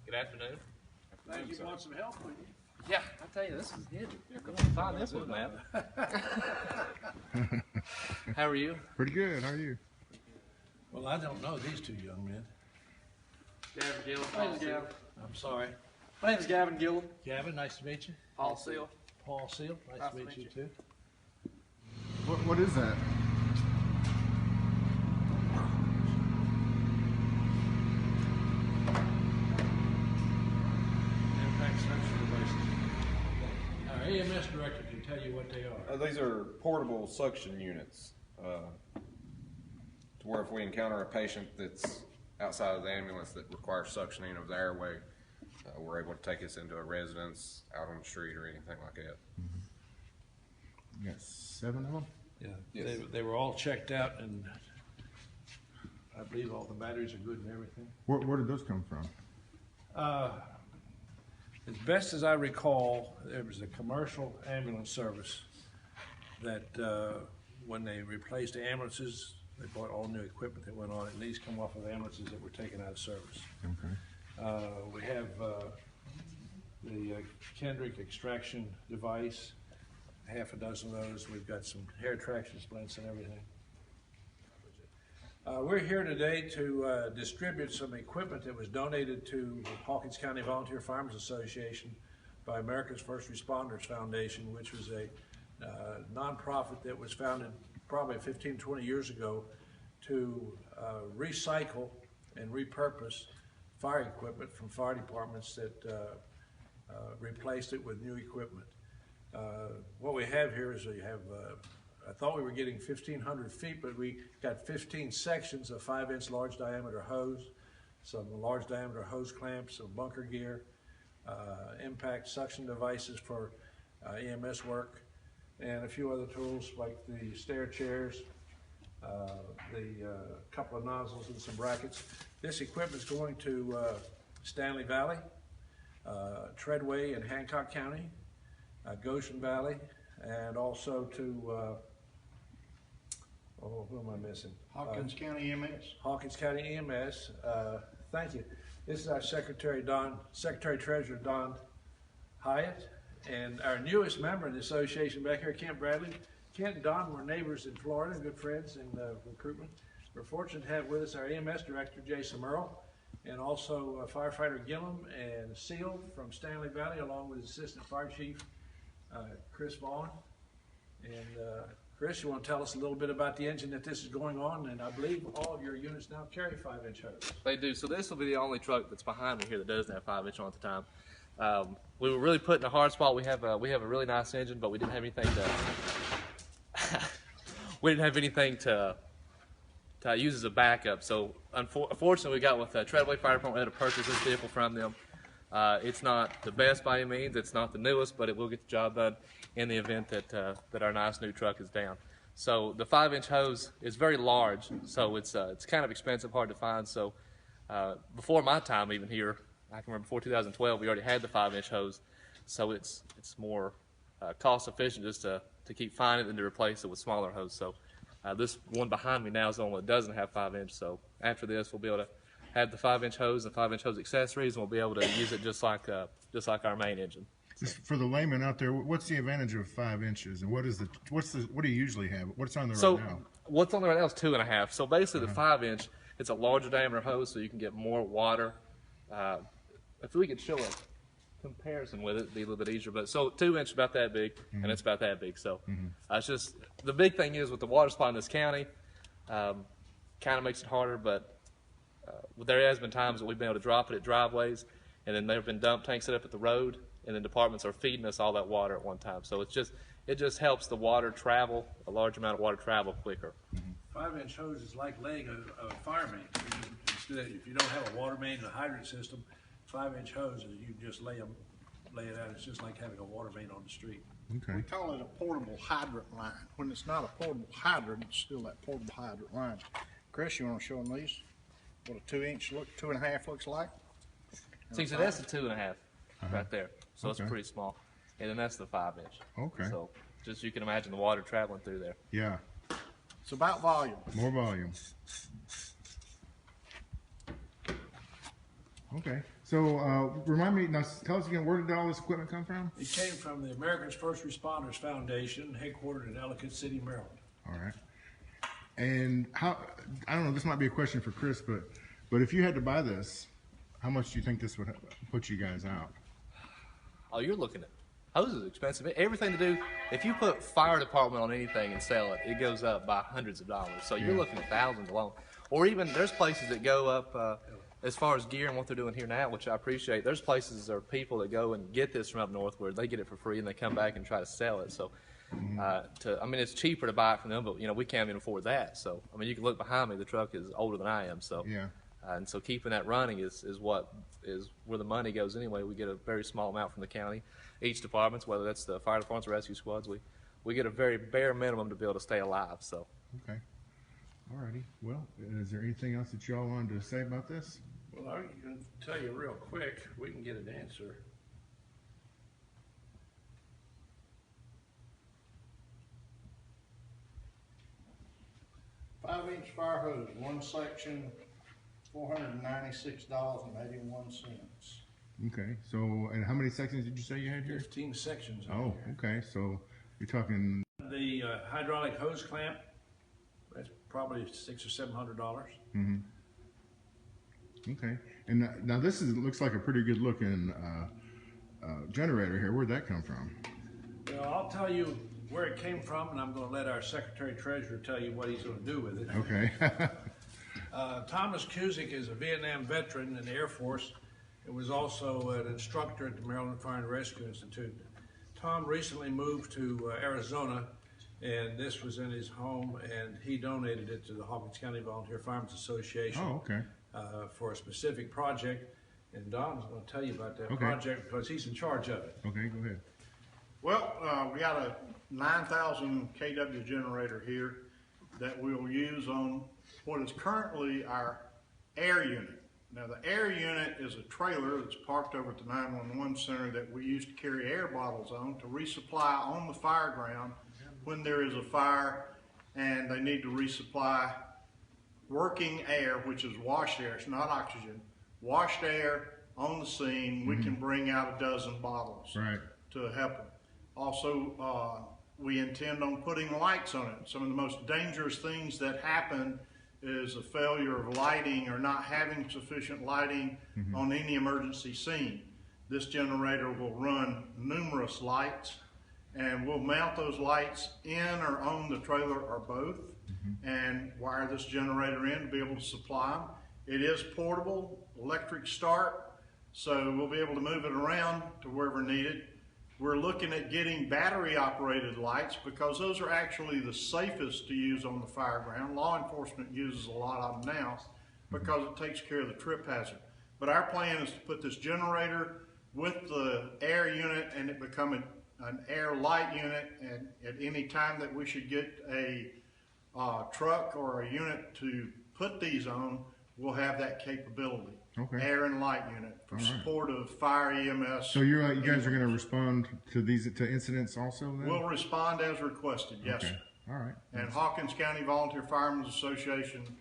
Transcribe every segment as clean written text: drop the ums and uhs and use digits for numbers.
Good afternoon. Glad you want some help with you. Yeah, I tell you, this is hidden. You're going to find this one, man. How are you? Pretty good. How are you? Well, I don't know these two young men. Gavin Gill. My name's Gavin. I'm sorry. My name's Gavin Gillum. Gavin, nice to meet you. Paul Seal. Paul Seal, nice to meet you too. What is that? Impact suction devices. Our EMS director can tell you what they are. These are portable suction units, to where if we encounter a patient that's outside of the ambulance that requires suctioning of the airway, we're able to take us into a residence, out on the street, or anything like that. You got 7 of them? Yeah, Yes. they were all checked out, and I believe all the batteries are good and everything. Where did those come from? As best as I recall, there was a commercial ambulance service that when they replaced the ambulances, they bought all new equipment that went on it, and these come off of ambulances that were taken out of service. Okay. We have the Kendrick extraction device, half a dozen of those. We've got some hair traction splints and everything. We're here today to distribute some equipment that was donated to the Hawkins County Volunteer Firemen's Association by America's First Responders Foundation, which was a nonprofit that was founded probably 15, 20 years ago to recycle and repurpose fire equipment from fire departments that replaced it with new equipment. What we have here is we have, I thought we were getting 1,500 feet, but we got 15 sections of 5-inch large diameter hose, some large diameter hose clamps, some bunker gear, impact suction devices for EMS work, and a few other tools like the stair chairs, the couple of nozzles and some brackets. This equipment is going to Stanley Valley, Treadway in Hancock County, Goshen Valley, and also to, who am I missing? Hawkins County EMS. Hawkins County EMS. Thank you. This is our Secretary Treasurer Don Hyatt, and our newest member in the association back here, Kent Bradley. Kent and Don were neighbors in Florida, good friends in recruitment. We're fortunate to have with us our EMS Director, Jason Merle, and also firefighter Gillum and Seal from Stanley Valley, along with his Assistant Fire Chief, Chris Vaughn. And Chris, you want to tell us a little bit about the engine that this is going on? And I believe all of your units now carry 5-inch hose. They do. So this will be the only truck that's behind me here that doesn't have 5-inch on at the time. We were really put in a hard spot. We have a really nice engine, but we didn't have anything to to use as a backup. So unfortunately, we got with Treadway Fire Department. We had to purchase this vehicle from them. It's not the best by any means. It's not the newest, but it will get the job done in the event that our nice new truck is down. So the 5-inch hose is very large, so it's kind of expensive, hard to find. So before my time even here, I can remember before 2012, we already had the 5-inch hose. So it's more cost efficient just to keep finding it than to replace it with smaller hose. So this one behind me now is the one that doesn't have 5-inch. So after this, we'll be able to have the 5-inch hose and 5-inch hose accessories, and we'll be able to use it just like our main engine. Just for the layman out there, what's the advantage of 5 inches, and what do you usually have? What's on there right now? What's on there right now is 2.5. So basically, the 5-inch, it's a larger diameter hose, so you can get more water. If we could show a comparison with it, it'd be a little bit easier. But so 2-inch about that big, and it's about that big. So it's just the big thing is with the water supply in this county, kind of makes it harder. But there has been times that we've been able to drop it at driveways, and then there have been dump tanks set up at the road, and then departments are feeding us all that water at one time. So it just helps the water travel, a large amount of water travel quicker. 5-inch hose is like laying a fire main. Instead, if you don't have a water main and a hydrant system, 5-inch hose is you just lay it out. It's just like having a water main on the street. Okay. We call it a portable hydrant line. When it's not a portable hydrant, it's still that portable hydrant line. Chris, you want to show them these? What a 2-inch 2.5 looks like? So that's a 2.5 right there. So it's pretty small. And then that's the 5-inch. Okay. So just you can imagine the water traveling through there. Yeah. It's about volume. More volume. Okay. So remind me now. Tell us again. Where did all this equipment come from? It came from the Americans First Responders Foundation, headquartered in Ellicott City, Maryland. All right. And how? I don't know. This might be a question for Chris, but if you had to buy this, how much do you think this would put you guys out? Oh, you're looking at hoses expensive. Everything to do. If you put fire department on anything and sell it, it goes up by hundreds of dollars. So you're looking at thousands alone. Or even there's places that go up. As far as gear and what they're doing here now, which I appreciate, there's places or people that go and get this from up north where they get it for free and they come back and try to sell it. So, I mean, it's cheaper to buy it from them, but we can't even afford that. So, I mean, you can look behind me; the truck is older than I am. So, and so keeping that running is where the money goes anyway. We get a very small amount from the county, each department, whether that's the fire departments or rescue squads. We get a very bare minimum to be able to stay alive. So, okay. Alrighty. Well, is there anything else that y'all wanted to say about this? Well, I can tell you real quick. We can get an answer. Five-inch fire hose, one section, $496.81. Okay. So, and how many sections did you say you had here? 15 sections. Oh, okay. So you're talking. The hydraulic hose clamp. That's probably $600 or $700. Okay. And now this looks like a pretty good looking generator here. Where'd that come from? Well, I'll tell you where it came from, and I'm going to let our Secretary Treasurer tell you what he's going to do with it. Okay. Thomas Cusick is a Vietnam veteran in the Air Force and was also an instructor at the Maryland Fire and Rescue Institute. Tom recently moved to Arizona, and this was in his home, and he donated it to the Hawkins County Volunteer Firemen's Association. Oh, okay. For a specific project, and Don's going to tell you about that project because he's in charge of it. Okay, go ahead. Well, we got a 9,000 kW generator here that we'll use on what is currently our air unit. Now, the air unit is a trailer that's parked over at the 911 center that we used to carry air bottles on to resupply on the fire ground when there is a fire and they need to resupply working air, which is washed air. It's not oxygen. Washed air on the scene. We can bring out a dozen bottles to help them. Also, we intend on putting lights on it. Some of the most dangerous things that happen is a failure of lighting or not having sufficient lighting on any emergency scene. This generator will run numerous lights, and we'll mount those lights in or on the trailer or both, and wire this generator in to be able to supply them. It is portable, electric start, so we'll be able to move it around to wherever needed. We're looking at getting battery operated lights because those are actually the safest to use on the fire ground. Law enforcement uses a lot of them now because it takes care of the trip hazard. But our plan is to put this generator with the air unit and it become an air light unit, and at any time that we should get a truck or a unit to put these on, we'll have that capability. Air and light unit for support of fire, EMS. So you guys are going to respond to incidents also then? We'll respond as requested, yes, sir. All right. And Hawkins County Volunteer Firemen's Association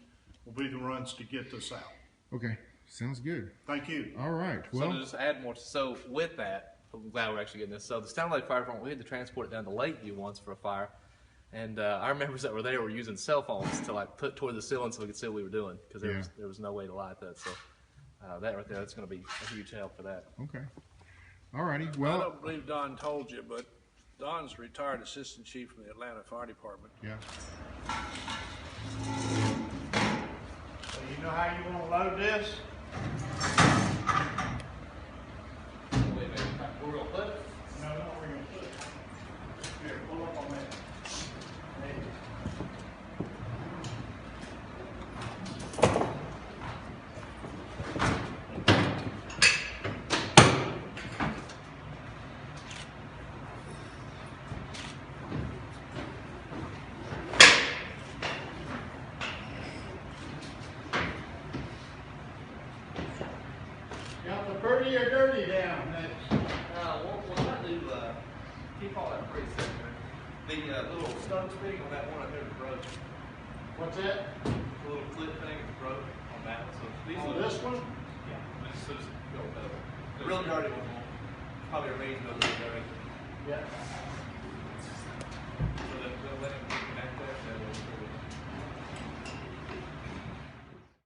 will be the ones to get this out. Okay, sounds good. Thank you. All right. Well, so to just add more, so with that, I'm glad we're actually getting this. So the Stanley Lake Fire Department, we had to transport it down to Lakeview once for a fire, and our members that were there were using cell phones to like put toward the ceiling so we could see what we were doing because there was no way to light that. So that right there, that's going to be a huge help for that. Okay. All righty. I Well, don't believe Don told you, but Don's retired assistant chief from the Atlanta Fire Department. yeah. So you know how you want to load this? We're going to put it? No, we're going to put it. Here, pull up on that. There you go. Got the pretty or dirty down next. We'll not do, keep all that pretty separate. The little stone thing on that one out there is broke. What's that? The little clip thing is broke on that one. So these On are this one? Let's just go with that. The real dirty one will probably remain a little bit dirty. Yeah.